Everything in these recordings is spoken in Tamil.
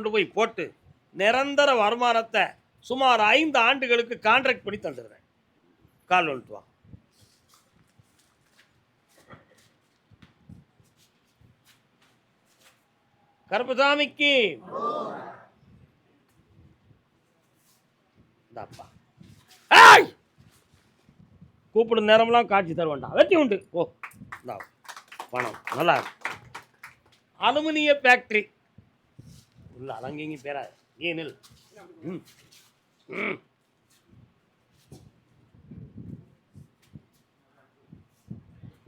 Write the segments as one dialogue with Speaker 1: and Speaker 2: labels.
Speaker 1: கொண்டு போய் போட்டு நிரந்தர வருமானத்தை சுமார் 5 ஆண்டுகளுக்கு கான்ட்ராக்ட் பண்ணி தந்துடுறேன். கால் வந்துட்டு வா. கருப்பசாமிக்கு கூப்பிடும் நேரம்லாம் காட்சி தருவேண்டா. வெற்றி உண்டு. ஓ பணம் நல்லா அலுமினிய ஃபேக்டரி உள்ள அலங்கிங்க பேரா ஏனில்.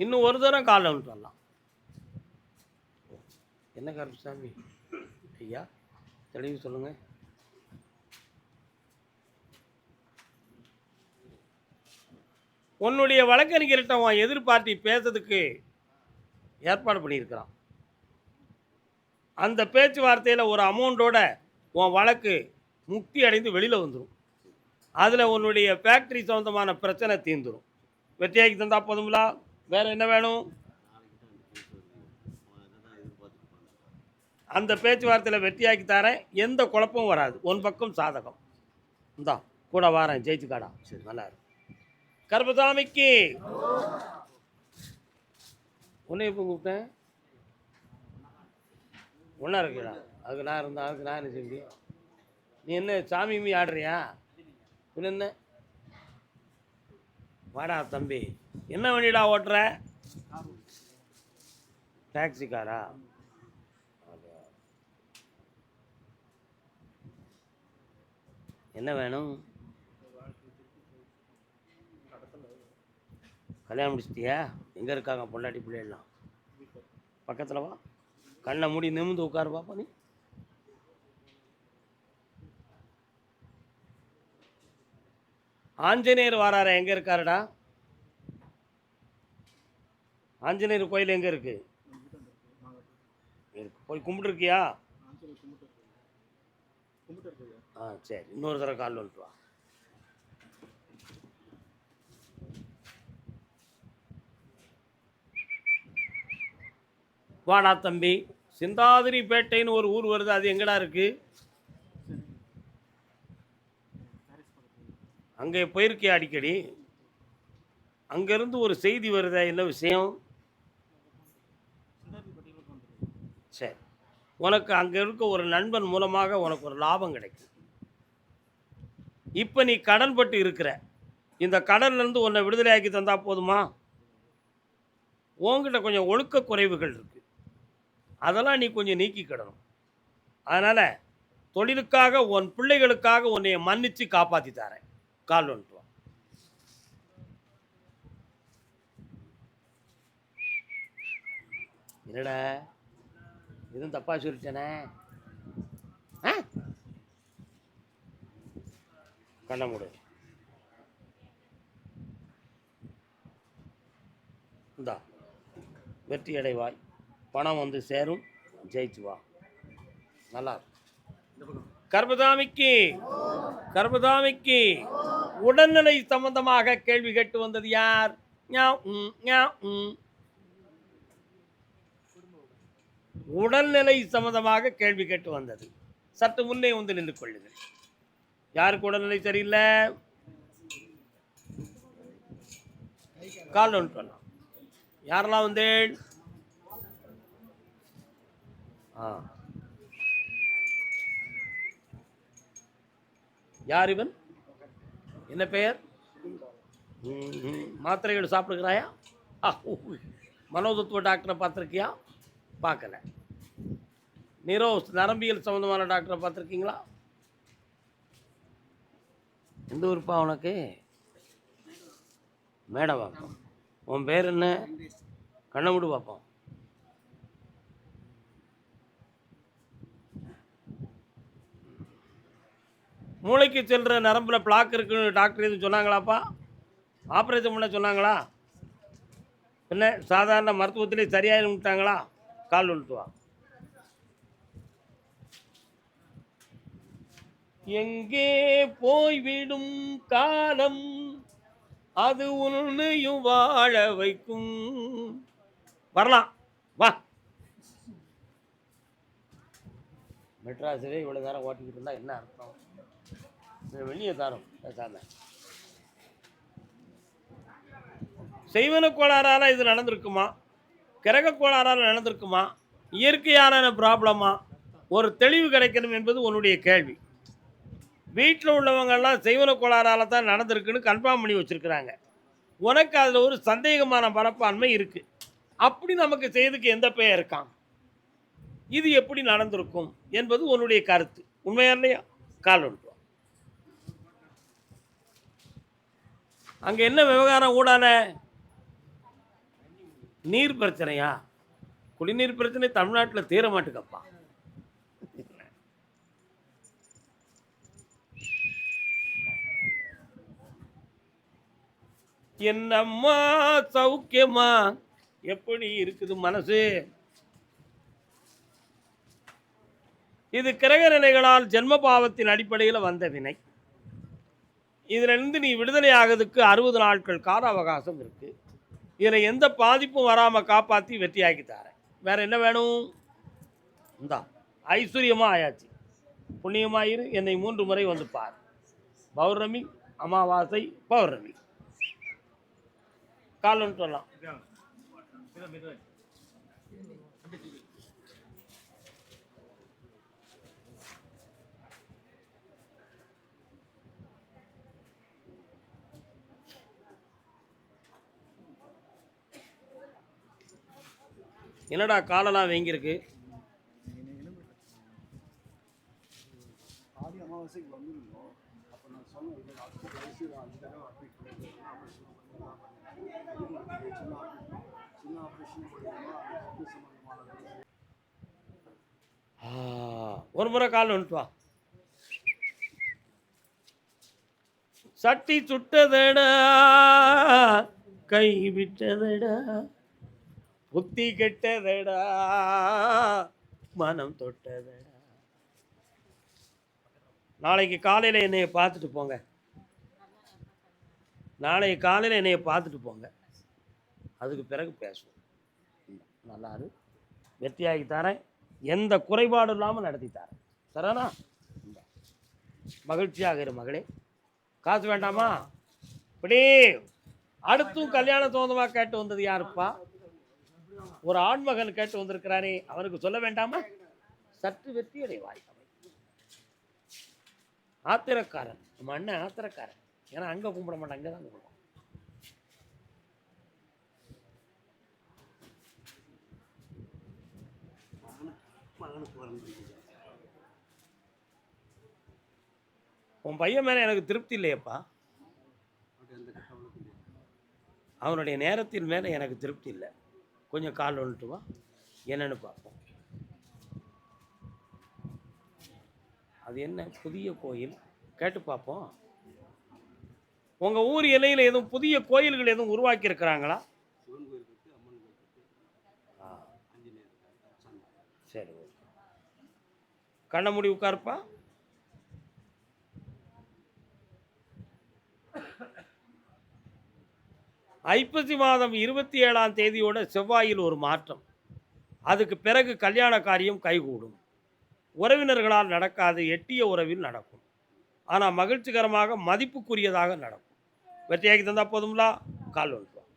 Speaker 1: இன்னும் ஒரு தரம் காலில் வந்துட்டு வரலாம். என்ன கருப்பசாமி ஐயா தெளிவு சொல்லுங்க. உன்னுடைய வழக்கறிஞர்கிட்ட உன் எதிர்பார்ட்டி பேசுறதுக்கு ஏற்பாடு பண்ணியிருக்கிறான். அந்த பேச்சுவார்த்தையில் ஒரு அமௌண்ட்டோட உன் வழக்கு முக்தி அடைந்து வெளியில் வந்துடும். அதில் உன்னுடைய ஃபேக்ட்ரி சம்மந்தமான பிரச்சனை தீர்ந்துடும். வெற்றியாக்கி தந்தா போதுங்களா? வேறு என்ன வேணும்? அந்த பேச்சுவார்த்தையில் வெற்றியாக்கி தரேன். எந்த குழப்பமும் வராது. உன் பக்கம் சாதகம். இந்தா கூட வாரேன். ஜெயிச்சுக்காடா. சரி நல்லா இருக்கும். கருப்பசாமிக்கு உன்னை எப்போ கூப்பிட்டேன்? ஒன்றா இருக்கிறா. அதுக்கு நான் இருந்தேன். அதுக்கு நான் என்ன செஞ்சு? நீ என்ன சாமி மீ ஆடுறியா? என்ன வாடா தம்பி. என்ன வண்டிடா ஓட்டுற? டாக்ஸி காரா? என்ன வேணும்? கல்யாணம் முடிச்சிட்டியா? எங்கே இருக்காங்க பொண்டாட்டி பிள்ளைலாம்? பக்கத்தில் வா. கண்ணை மூடி நிமிந்து உட்காரு பாப்பா. நீ ஆஞ்சநேயர் வாரார எங்கே இருக்காருடா? ஆஞ்சநேயர் கோயில் எங்கே இருக்கு? போய் கும்பிட்டுருக்கியா? சரி இன்னொரு தடவை கால் வந்துட்டு வா. வாடா தம்பி. சிந்தாதிரிப்பேட்டைன்னு ஒரு ஊர் வருது. அது எங்கடா இருக்கு? அங்கே போயிருக்கியா அடிக்கடி? அங்கேருந்து ஒரு செய்தி வருதா? என்ன விஷயம்? சரி, உனக்கு அங்கே இருக்க ஒரு நண்பன் மூலமாக உனக்கு ஒரு லாபம் கிடைக்கும். இப்போ நீ கடன் பட்டு இருக்கிற. இந்த கடன்லேருந்து உன்னை விடுதலையாக்கி தந்தா போதுமா? உங்ககிட்ட கொஞ்சம் ஒழுக்க குறைவுகள் இருக்குது. அதெல்லாம் நீ கொஞ்சம் நீக்கிக்கிடணும். அதனால் தொழிலுக்காக உன் பிள்ளைகளுக்காக உன்னை மன்னித்து காப்பாற்றி தரேன். கால் வந்துட்டு வா. என்னடா எதுவும் தப்பா சொல்லிட்டேனே? கண்ண மூடு. இந்தா வெற்றி அடைவாய். பணம் வந்து சேரும். ஜெயிச்சு வா. நல்லா கருப்பசாமிக்கு கருப்பசாமிக்கு உடல்நிலை சம்பந்தமாக கேள்வி கேட்டு வந்தது யார்? உடல்நிலை சம்பந்தமாக கேள்வி கேட்டு வந்தது. சற்று முன்னே வந்து நின்று கொள்ளுங்கள். யாருக்கு உடல்நிலை சரியில்லை? கால் ஒன்று பண்ணலாம். யாரெல்லாம் வந்தேன்? யார் இவன்? என்ன பெயர்? மாத்திரைகள் சாப்பிடுகிறாயா? மனோதத்துவ டாக்டரை பார்த்துருக்கியா? பார்க்கல. நரம்பியல் சம்மந்தமான டாக்டரை பார்த்துருக்கீங்களா? எந்த ஊருப்பா உனக்கு? மேடம் பார்ப்போம். உன் பேர் என்ன? கண்ணை மூடு பார்ப்போம். மூளைக்கு செல்கிற நரம்பில் பிளாக் இருக்குன்னு டாக்டர் எதுவும் சொன்னாங்களாப்பா? ஆப்ரேஷன் பண்ண சொன்னாங்களா? என்ன சாதாரண மருத்துவத்திலே சரியாக விட்டாங்களா? கால் வந்துட்டு வா. எங்கே போய்விடும் காலம் அது உன்னையும் வாழ வைக்கும். வரலாம் வா. மெட்ராஸிலே இவ்வளோ நேரம் ஓட்டிக்கிட்டு இருந்தால் என்ன அர்த்தம்? வெளியே தாரம் பேசாம. செய்வன கோளாறால் இது நடந்திருக்குமா, கிரக கோளாறால் நடந்திருக்குமா, இயற்கையான ப்ராப்ளமா, ஒரு தெளிவு கிடைக்கணும் என்பது உன்னுடைய கேள்வி. வீட்டில் உள்ளவங்கெல்லாம் செய்வன கோளாறால் தான் நடந்திருக்குன்னு கன்ஃபார்ம் பண்ணி வச்சுருக்கிறாங்க. உனக்கு அதில் ஒரு சந்தேகமான மனப்பான்மை இருக்குது. அப்படி நமக்கு செய்துக்கு எந்த பெயர் இருக்கான், இது எப்படி நடந்திருக்கும் என்பது உன்னுடைய கருத்து. உண்மையா இல்லையா? கால் ஒன்று. அங்கே என்ன விவகாரம் ஊடான? நீர் பிரச்சனையா? குடிநீர் பிரச்சனை தமிழ்நாட்டில் தீர மாட்டுக்கப்பா. என்னம்மா சௌக்கியமா, எப்படி இருக்குது மனசு? இது கிரக நிலைகளால் ஜென்ம பாவத்தின் அடிப்படையில் வந்த வினை. இதிலிருந்து நீ விடுதலை ஆகிறதுக்கு 60 நாட்கள் கால அவகாசம் இருக்குது. இதில் எந்த பாதிப்பும் வராமல் காப்பாற்றி வெற்றியாக்கி தரேன். வேறு என்ன வேணும்? இந்தா ஐஸ்வர்யமாக ஆயாச்சு. புண்ணியமாயிரு, என்னை 3 முறை வந்து பார். பௌர்ணமி, அமாவாசை, பௌர்ணமி. கால் ஒன்று சொல்லலாம். என்னடா காலெல்லாம் வீங்கிருக்கு? ஒரு முறை கால் வந்துட்டு வா. சட்டி சுட்டதடா, கை விட்டதடா, புத்தி கெட்டதடா, மனம் தொட்டதடா. நாளைக்கு காலையில் என்னைய பார்த்துட்டு போங்க. நாளைக்கு காலையில் என்னைய பார்த்துட்டு போங்க. அதுக்கு பிறகு பேசுவோம். நல்லாரு, வெற்றியாகி தரேன். எந்த குறைபாடும் இல்லாமல் நடத்தி தரேன். சரிண்ணா? மகிழ்ச்சியாக இரு மகளே. காசு வேண்டாமா? இப்படி அடுத்தும் கல்யாண தோந்தமாக கேட்டு வந்தது யாருப்பா? ஒரு ஆண்மகன் கேட்டு வந்திருக்கிறாரே, அவனுக்கு சொல்ல வேண்டாமா? சற்று வெற்றி அடைவாய். ஆத்திரக்காரன் நம்ம அண்ணன், ஆத்திரக்காரன். ஏன்னா அங்கே கும்பிட மாட்டான், அங்கே தான் கும்பிடுவான். உன் பையன் மேலே எனக்கு திருப்தி இல்லையப்பா. அவனுடைய நேரத்தின் மேலே எனக்கு திருப்தி இல்லை. கொஞ்சம் கால் வந்துட்டு வா, என்னன்னு பார்ப்போம். அது என்ன புதிய கோயில் கேட்டு பார்ப்போம். உங்கள் ஊர் எல்லையில் எதுவும் புதிய கோயில்கள் எதுவும் உருவாக்கி இருக்கிறாங்களா? சரி, கண்ண மூடி உட்காருப்பா. ஐப்பசி மாதம் 27ஆம் தேதியோட செவ்வாயில் ஒரு மாற்றம். அதுக்கு பிறகு கல்யாண காரியம் கைகூடும். உறவினர்களால் நடக்காது, எட்டிய உறவில் நடக்கும். ஆனால் மகிழ்ச்சிகரமாக மதிப்புக்குரியதாக நடக்கும். வெற்றியாக்கி தந்தா போதும்லா? கால் வந்துடும்.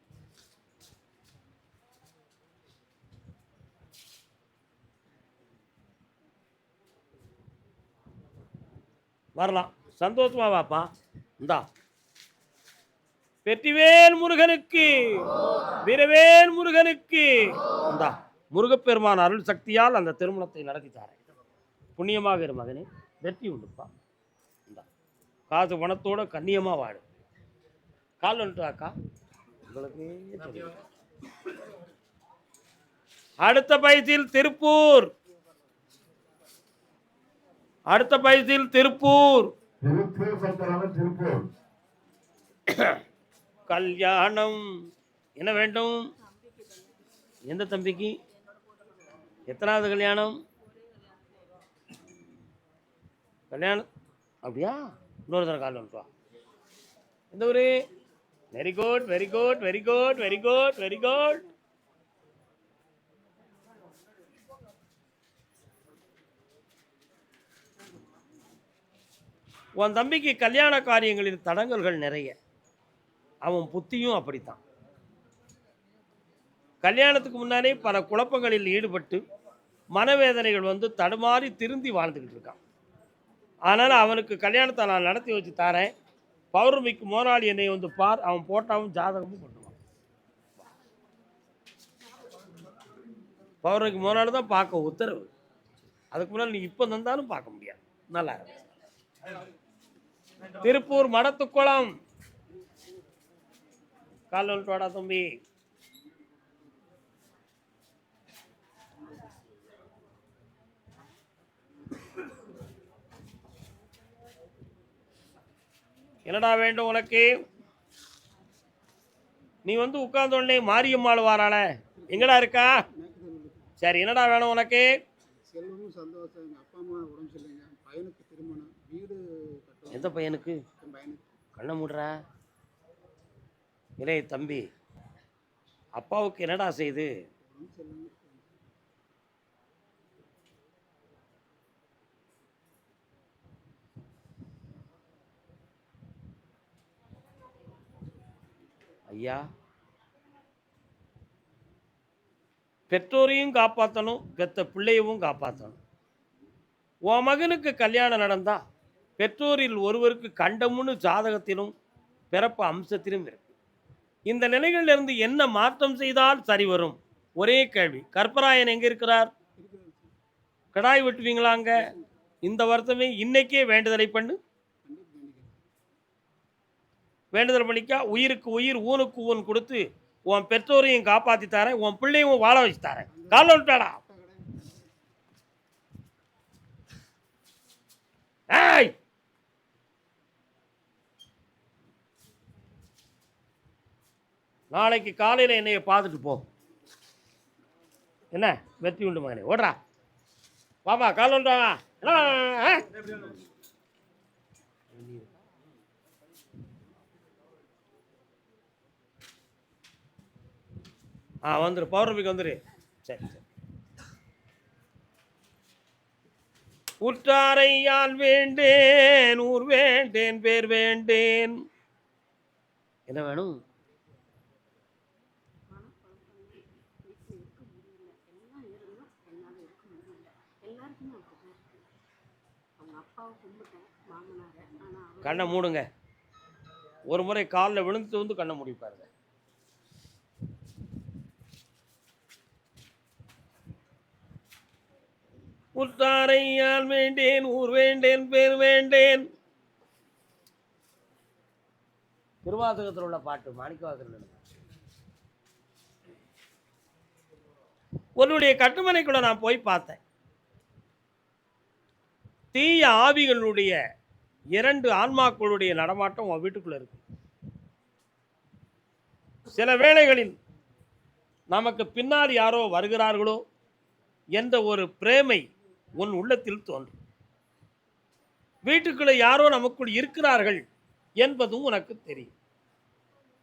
Speaker 1: வரலாம், சந்தோஷமா வாப்பா. இந்தா, வெற்றிவேல் முருகனுக்கு, வீரவேல் முருகனுக்கு. இந்தா, முருகப்பெருமான் அருள் சக்தியால் அந்த திருமணத்தை நடத்தி தாரேன். புண்ணியமாக இரு மகனே, வெற்றி உண்டுப்பா. இந்தா, காசு பணத்தோட கண்ணியமாக வாடு. கால் வந்துட்டு அக்கா, உங்களுக்கு தெரியும். அடுத்த பைசில் திருப்பூர், அடுத்த பைசில் திருப்பூர். கல்யாணம் என்ன வேண்டும்? எந்த தம்பிக்கு? எத்தனாவது கல்யாணம்? கல்யாணம் அப்படியா? இன்னொரு தடவை கால் வந்துட்டு வா. எந்த ஊரு? Very good, very good, very good, very good, very good. உன் தம்பிக்கு கல்யாண காரியங்களின் தடங்கல்கள் நிறைய. அவன் புத்தியும் அப்படித்தான். கல்யாணத்துக்கு முன்னாலே பல குழப்பங்களில் ஈடுபட்டு மனவேதனைகள் வந்து தடுமாறி திருந்தி வாழ்ந்துக்கிட்டு இருக்கான். அதனால் அவனுக்கு கல்யாணத்தை நான் நடத்தி வச்சு தரேன். பௌர்ணமிக்கு மோனாளி என்னை வந்து பார். அவன் போட்டாவும் ஜாதகமும் கொண்டு வான். பௌர்ணமிக்கு மோனாளி தான் பார்க்க உத்தரவு. அதுக்கு முன்னால் நீ இப்போ தந்தாலும் பார்க்க முடியாது. நல்லா இருக்கு. திருப்பூர் மடத்துக்குளம் கால் வாடா தம்பி. என்னடா வேண்டும் உனக்கு? நீ வந்து உட்கார்ந்தோடனே மாரியம்மாள் வாராள, எங்கடா இருக்கா? சரி, என்னடா வேணும் உனக்கு?
Speaker 2: செல்வமும் சந்தோஷம். எங்கள் அப்பா அம்மா உடம்பு சரியில்லைங்க. பையனுக்கு திருமணம், வீடு கட்டணும்.
Speaker 1: எந்த பையனுக்கு?
Speaker 2: என் பையனுக்கு.
Speaker 1: கண்ணை மூடுறா. இளைய தம்பி, அப்பாவுக்கு என்னடா செய்து?
Speaker 2: உடம்பு சரியில்லைங்க.
Speaker 1: ஐயா, பெற்றோரையும் காப்பாற்றணும், பெத்த பிள்ளையவும் காப்பாற்றணும். உன் மகனுக்கு கல்யாணம் நடந்தா பெற்றோரில் ஒருவருக்கு கண்டமுன்னு ஜாதகத்திலும் பிறப்பு அம்சத்திலும் இருக்கு. இந்த நிலைகளிலிருந்து என்ன மாற்றம் செய்தால் சரி வரும்? ஒரே கேள்வி. கற்பராயன் எங்க இருக்கிறார்? கடாய் வெட்டுவீங்களாங்க? இந்த வருத்தமே இன்னைக்கே வேண்டுதலை பண்ணு. வேண்டுதல் பண்ணிக்கா. உயிருக்கு உயிர், ஊனுக்கு ஊன் கொடுத்து உன் பெற்றோரையும் காப்பாற்றி தரேன், உன் பிள்ளையும் வாழ வச்சு தரேன். கால விட்டாடா. நாளைக்கு காலையில் என்னைய பார்த்துட்டு போ. என்ன வெற்றி உண்டு மகனே, ஓடுறா. பாப்பா கால் வந்துட்டாங்க. வந்துரு, பௌர்ணமிக்கு வந்துரு. சரி சரி. உற்றாரை யான் வேண்டேன், ஊர் வேண்டேன், பேர் வேண்டேன். என்ன வேணும்? கண்ணை மூடுங்க. ஒரு முறை காலில் விழுந்து வந்து கண்ணை மூடிப்பாருங்க. உற்றாரை யான் வேண்டேன், ஊர் வேண்டேன், பேர் வேண்டேன். திருவாசகத்தில் உள்ள பாட்டு, மாணிக்கவாசகர். உன்னுடைய கட்டுமனைக்குள்ள நான் போய் பார்த்தேன். தீய ஆவிகளுடைய 2 ஆன்மாக்களுடைய நடமாட்டம் உன் வீட்டுக்குள்ள இருக்கு. சில வேளைகளில் நமக்கு பின்னால் யாரோ வருகிறார்களோ என்ற ஒரு பிரேமை உன் உள்ளத்தில் தோன்றும். வீட்டுக்குள்ள யாரோ நமக்குள் இருக்கிறார்கள் என்பதும் உனக்கு தெரியும்.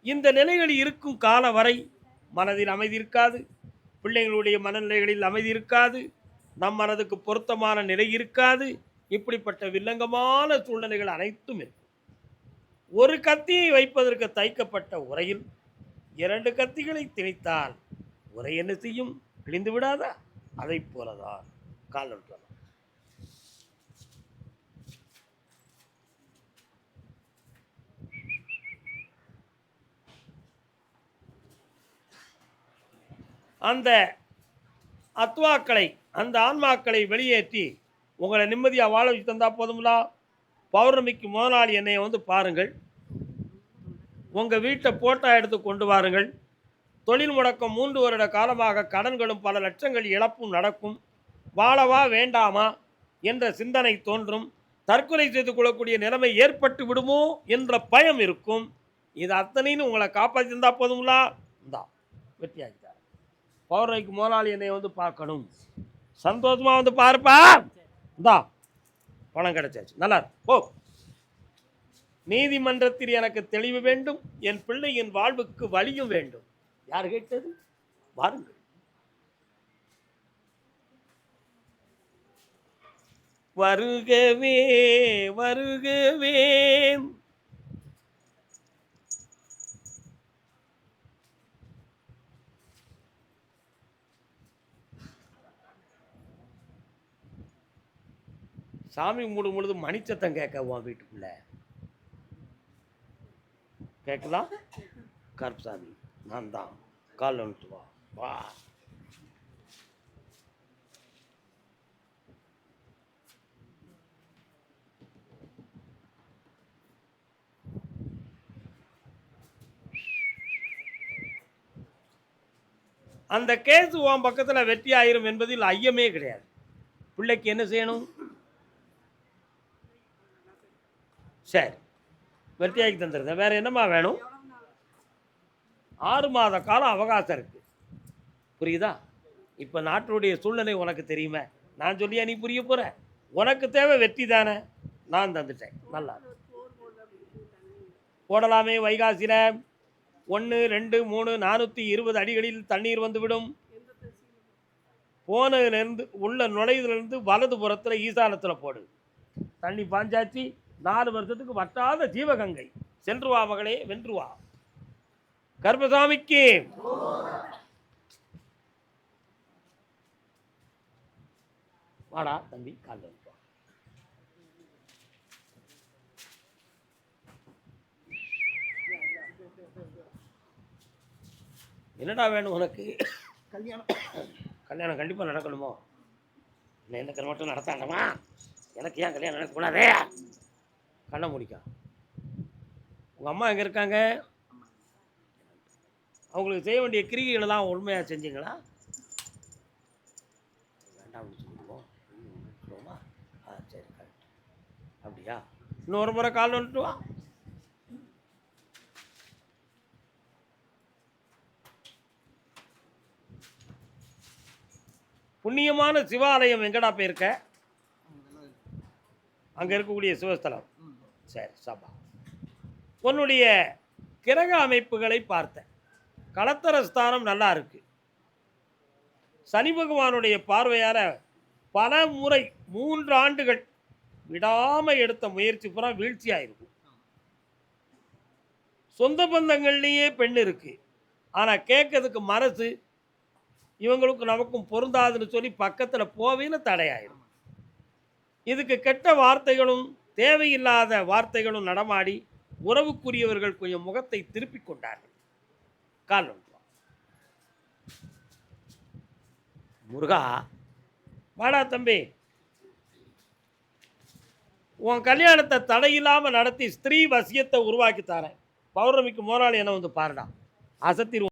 Speaker 1: இந்த நிலைகளில் இருக்கும் கால வரை மனதில் அமைதி இருக்காது, பிள்ளைகளுடைய மனநிலைகளில் அமைதி இருக்காது, நம் மனதுக்கு பொருத்தமான நிலை இருக்காது. இப்படிப்பட்ட வில்லங்கமான சூழ்நிலைகள் அனைத்தும் இருக்கும். ஒரு கத்தியை வைப்பதற்கு தைக்கப்பட்ட உரையில் 2 கத்திகளை திணித்தால் உரை என்ன செய்யும்? கிழிந்து விடாதா? அதை போலதான் கால் நுட்டம். அந்த அத்வாக்களை, அந்த ஆன்மாக்களை வெளியேற்றி உங்களை நிம்மதியாக வாழ வச்சு தந்தா போதுங்களா? பௌர்ணமிக்கு முதல் என்னை வந்து பாருங்கள். உங்கள் வீட்டை போட்டோ எடுத்து கொண்டு வாருங்கள். தொழில் முடக்கம் 3 வருட காலமாக கடன்களும் பல லட்சங்கள் இழப்பும் நடக்கும். வாழவா வேண்டாமா என்ற சிந்தனை தோன்றும். தற்கொலை செய்து கொள்ளக்கூடிய நிலைமை ஏற்பட்டு விடுமோ என்ற பயம் இருக்கும். இது அத்தனைன்னு உங்களை காப்பாற்றி தந்தா போதுங்களா? இந்தா வெற்றியாகிட்டார். பௌர்ணமிக்கு முதலாளி என்னை வந்து பார்க்கணும், சந்தோஷமா வந்து பார்ப்பா. இந்தா பணம் கிடைச்சாச்சு, நல்லா ஓ. நீதிமன்றத்தில் எனக்கு தெளிவு வேண்டும், என் பிள்ளையின் வாழ்வுக்கு வழியும் வேண்டும். யார் கேட்டது? வாருங்கள். வருகவே வருகவே. சாமி கும்பிடும் பொழுது மணிச்சத்தம் கேட்க உன் வீட்டுக்குள்ள கேட்கலாம். கருப்சாமி நான் தான், கால் வந்துட்டு வா வா. அந்த கேஸ் உன் பக்கத்தில் வெற்றி ஆயிரும் என்பதில் ஐயமே கிடையாது. பிள்ளைக்கு என்ன செய்யணும்? சரி, வெற்றியாக்கி தந்துருந்தேன். வேற என்னம்மா வேணும்? 6 மாத காலம் அவகாசம் இருக்கு. புரியுதா? இப்போ நாட்டுடைய சூழ்நிலை உனக்கு தெரியுமே, நான் சொல்லியா நீ புரிய போற? உனக்கு தேவை வெற்றி தானே, நான் தந்துட்டேன். நல்லா போடலாமே. வைகாசியில் 1, 2, 3 420 அடிகளில் தண்ணீர் வந்துவிடும். போனதுலேருந்து உள்ள நுழையிலிருந்து வலது புறத்தில் ஈசானத்தில் போடு. தண்ணி பாஞ்சாச்சு. 4 வருஷத்துக்கு வட்டாத ஜீவகங்கை. சென்று வா மகளே, வென்று வா. கருப்பசாமிக்கு வாடா தம்பி, கால் வந்து வா. என்னடா வேணும் உனக்கு?
Speaker 2: கல்யாணம்.
Speaker 1: கல்யாணம் கண்டிப்பாக நடக்கணுமோ? எனக்கு மட்டும் நடத்தாங்கம்மா, எனக்கு ஏன் கல்யாணம் நடக்கக்கூடாதே? கண்ணை முடிக்கா. உங்கள் அம்மா எங்கே இருக்காங்க? அவங்களுக்கு செய்ய வேண்டிய கிரிகைகளெல்லாம் உண்மையாக செஞ்சீங்களா? வேண்டாம்னு சொல்லுவோம். சொல்லுவோமா? சரி, கரெக்ட். அப்படியா? இன்னொரு முறை கால் வந்துட்டு வா. புண்ணியமான சிவாலயம் எங்கடா போயிருக்க? அங்கே இருக்கக்கூடிய சிவஸ்தலம். சரி, சபா. உன்னுடைய கிரக அமைப்புகளை பார்த்தேன். களத்திரஸ்தானம் நல்லா இருக்கு. சனி பகவானுடைய பார்வையால் பல முறை 3 ஆண்டுகள் விடாமல் எடுத்த முயற்சி பூரா வீழ்ச்சியாக இருக்கும். சொந்த பந்தங்கள்லேயே பெண் இருக்கு, ஆனால் கேட்கறதுக்கு மனசு இவங்களுக்கு நமக்கும் பொருந்தாதுன்னு சொல்லி பக்கத்தில் போவேன்னு தடையாயிரும். இதுக்கு கெட்ட வார்த்தைகளும் தேவையில்லாத வார்த்தைகளும் நடமாடி உறவுக்குரியவர்கள் கொஞ்சம் முகத்தை திருப்பி கொண்டார்கள். கால் முருகா, வாடா தம்பி. உன் கல்யாணத்தை தடையில்லாமல் நடத்தி ஸ்திரீ வசியத்தை உருவாக்கி தரேன். பௌர்ணமிக்கு மோராளி என்ன வந்து பாருடா, அசத்திரு.